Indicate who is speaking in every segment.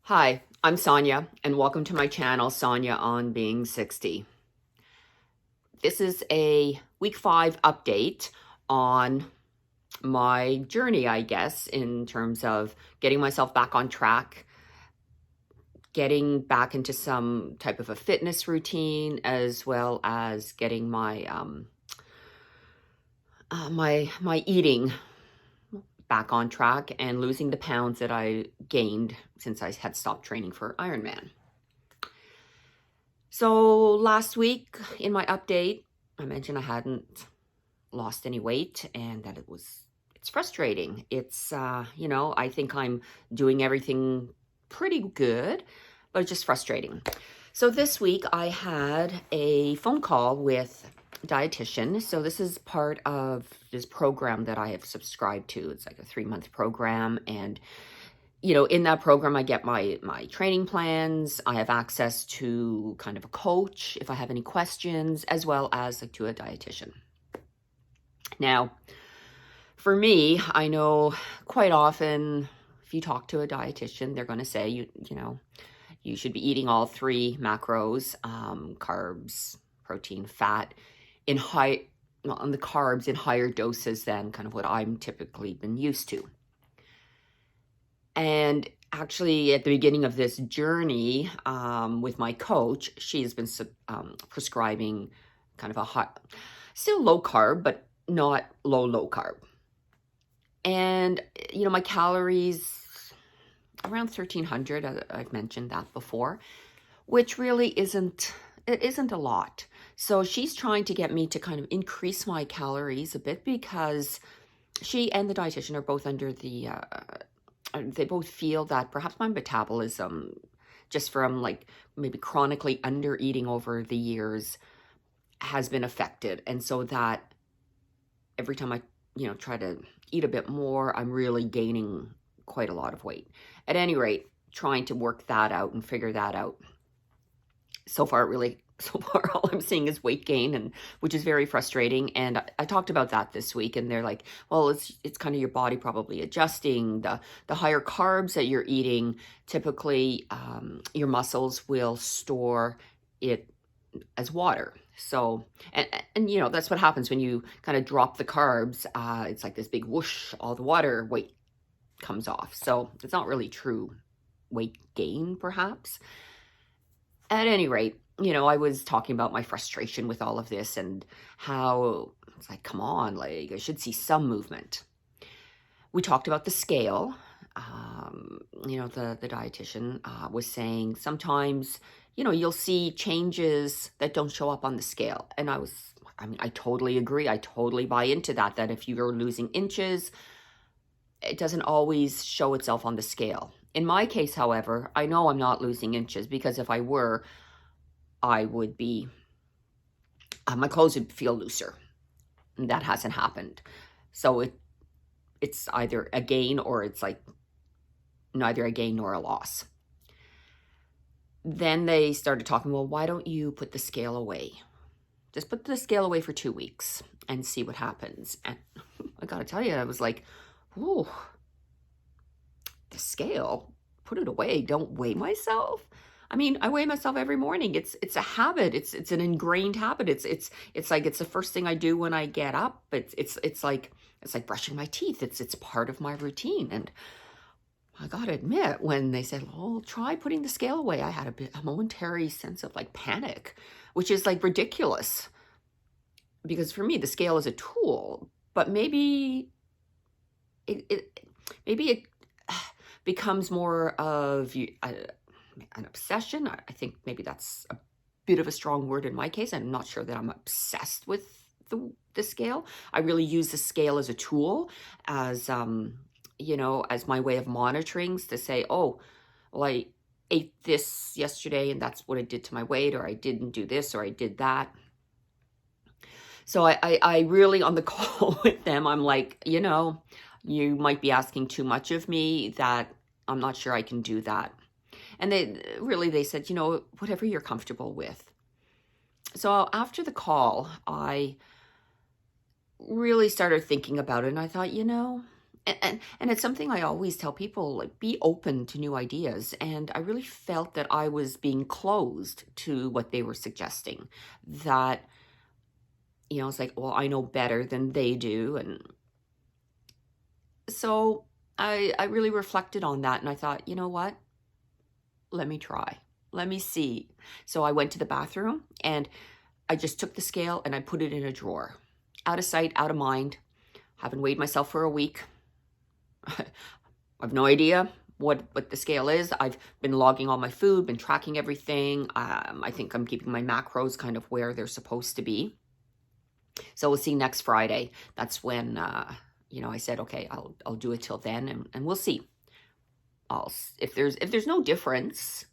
Speaker 1: Hi, I'm Sonia, and welcome to my channel, Sonia on Being 60. This is a week 5 update on my journey, I guess, in terms of getting myself back on track, getting back into some type of a fitness routine, as well as getting my my eating back on track and losing the pounds that I gained since I had stopped training for Ironman. So last week in my update, I mentioned I hadn't lost any weight and that it's frustrating. I think I'm doing everything pretty good, but it's just frustrating. So this week I had a phone call with a dietitian. So this is part of this program that I have subscribed to. It's like a 3-month program, and in that program, I get my training plans. I have access to kind of a coach if I have any questions, as well as to a dietitian. Now, for me, I know quite often if you talk to a dietitian, they're going to say you should be eating all 3 macros, carbs, protein, fat, on the carbs in higher doses than kind of what I'm typically been used to. And actually, at the beginning of this journey with my coach, she has been prescribing kind of a hot, still low carb, but not low carb. And, my calories around 1,300, I've mentioned that before, which really isn't a lot. So she's trying to get me to kind of increase my calories a bit because she and the dietitian are both under the they both feel that perhaps my metabolism, just from like maybe chronically under eating over the years, has been affected. And so that every time I, try to eat a bit more, I'm really gaining quite a lot of weight. At any rate, trying to work that out and figure that out. So far, all I'm seeing is weight gain, and which is very frustrating. And I talked about that this week, and they're like, well, it's kind of your body probably adjusting. The higher carbs that you're eating, typically your muscles will store it as water. So, and that's what happens when you kind of drop the carbs. It's like this big whoosh, all the water weight comes off. So it's not really true weight gain, perhaps. At any rate, I was talking about my frustration with all of this and how it's like, come on, like I should see some movement. We talked about the scale. The dietitian was saying sometimes, you'll see changes that don't show up on the scale. And I totally agree. I totally buy into that if you're losing inches, it doesn't always show itself on the scale. In my case, however, I know I'm not losing inches because if I were, I would be, my clothes would feel looser. And that hasn't happened. So it's either a gain or it's like neither a gain nor a loss. Then they started talking, well, why don't you put the scale away? Just put the scale away for 2 weeks and see what happens. And I got to tell you, I was like, ooh, the scale, put it away. Don't weigh myself. I mean, I weigh myself every morning. It's a habit. It's an ingrained habit. It's like it's the first thing I do when I get up. It's like brushing my teeth. It's part of my routine. And I gotta admit, when they said, "Oh, try putting the scale away," I had a momentary sense of like panic, which is like ridiculous. Because for me, the scale is a tool, but maybe it becomes more of an obsession. I think maybe that's a bit of a strong word in my case. I'm not sure that I'm obsessed with the scale. I really use the scale as a tool, as as my way of monitoring, to say, oh, well, I ate this yesterday and that's what it did to my weight, or I didn't do this, or I did that. So I really, on the call with them, I'm like, you might be asking too much of me, that I'm not sure I can do that. And they said, whatever you're comfortable with. So after the call, I really started thinking about it, and I thought, And it's something I always tell people, like, be open to new ideas. And I really felt that I was being closed to what they were suggesting. That, it's like, well, I know better than they do. And so I really reflected on that, and I thought, you know what? Let me try. Let me see. So I went to the bathroom and I just took the scale and I put it in a drawer. Out of sight, out of mind. Haven't weighed myself for a week. I've no idea what the scale is. I've been logging all my food, been tracking everything. I think I'm keeping my macros kind of where they're supposed to be. So we'll see next Friday. That's when, I said, okay, I'll do it till then, and we'll see. If there's no difference,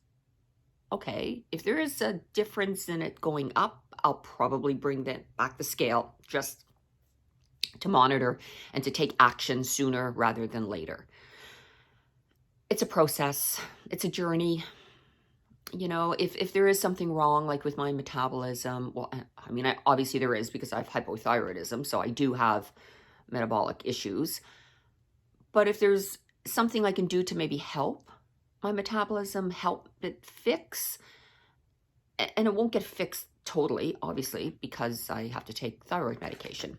Speaker 1: okay. If there is a difference in it going up, I'll probably bring back the scale just to monitor and to take action sooner rather than later. It's a process. It's a journey. If there is something wrong, like with my metabolism, well, I mean, obviously there is, because I have hypothyroidism, so I do have metabolic issues. But if there's something I can do to maybe help my metabolism, help it fix, and it won't get fixed totally, obviously, because I have to take thyroid medication.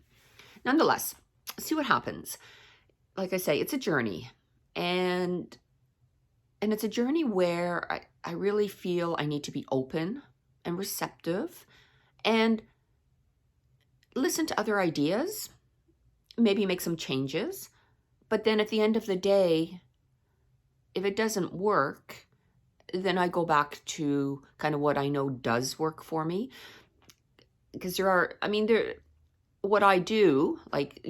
Speaker 1: Nonetheless, see what happens. Like I say, it's a journey, and it's a journey where I really feel I need to be open and receptive and listen to other ideas, maybe make some changes. But then at the end of the day, if it doesn't work, then I go back to kind of what I know does work for me. Because what I do, like,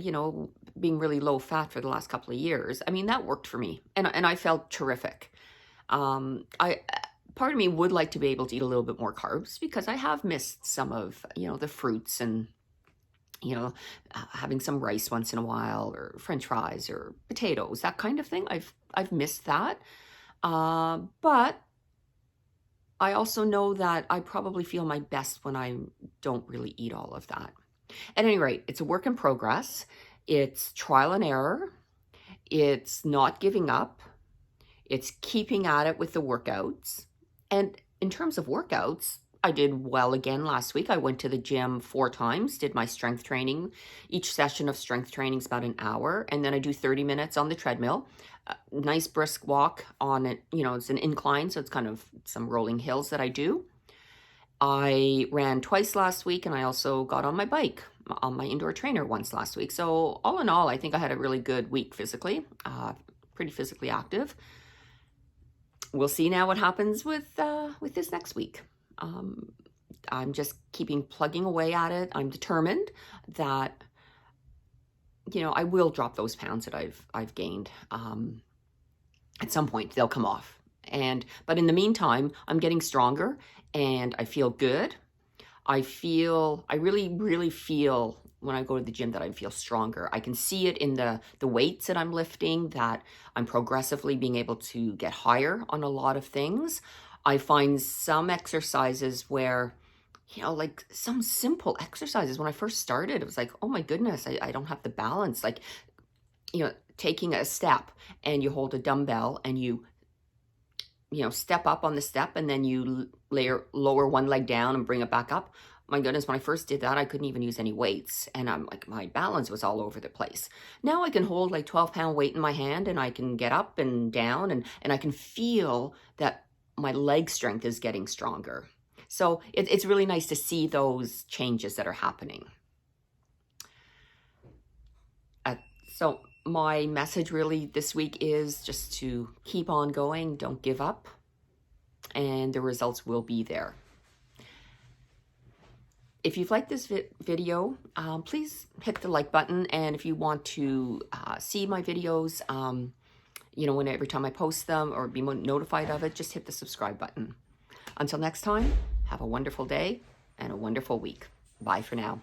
Speaker 1: being really low fat for the last couple of years, that worked for me. And I felt terrific. Part of me would like to be able to eat a little bit more carbs, because I have missed some of, the fruits and, having some rice once in a while, or French fries or potatoes, that kind of thing. I've missed that. But I also know that I probably feel my best when I don't really eat all of that. At any rate, it's a work in progress. It's trial and error. It's not giving up. It's keeping at it with the workouts. And in terms of workouts, I did well again last week. I went to the gym 4 times, did my strength training. Each session of strength training is about an hour. And then I do 30 minutes on the treadmill. Nice brisk walk on it. It's an incline, so it's kind of some rolling hills that I do. I ran twice last week, and I also got on my bike, on my indoor trainer once last week. So all in all, I think I had a really good week physically, pretty physically active. We'll see now what happens with this next week. I'm just plugging away at it. I'm determined that, I will drop those pounds that I've gained. At some point, they'll come off. But in the meantime, I'm getting stronger, and I feel good. I really, really feel when I go to the gym that I feel stronger. I can see it in the weights that I'm lifting, that I'm progressively being able to get higher on a lot of things. I find some exercises where, like some simple exercises, when I first started, it was like, oh my goodness, I don't have the balance. Like, taking a step, and you hold a dumbbell, and you step up on the step, and then you lower one leg down and bring it back up. My goodness, when I first did that, I couldn't even use any weights. And I'm like, my balance was all over the place. Now I can hold like 12-pound weight in my hand, and I can get up and down, and I can feel that my leg strength is getting stronger. So it's really nice to see those changes that are happening. So my message really this week is just to keep on going, don't give up, and the results will be there. If you've liked this video, please hit the like button. And if you want to see my videos, every time I post them or be notified of it, just hit the subscribe button. Until next time, have a wonderful day and a wonderful week. Bye for now.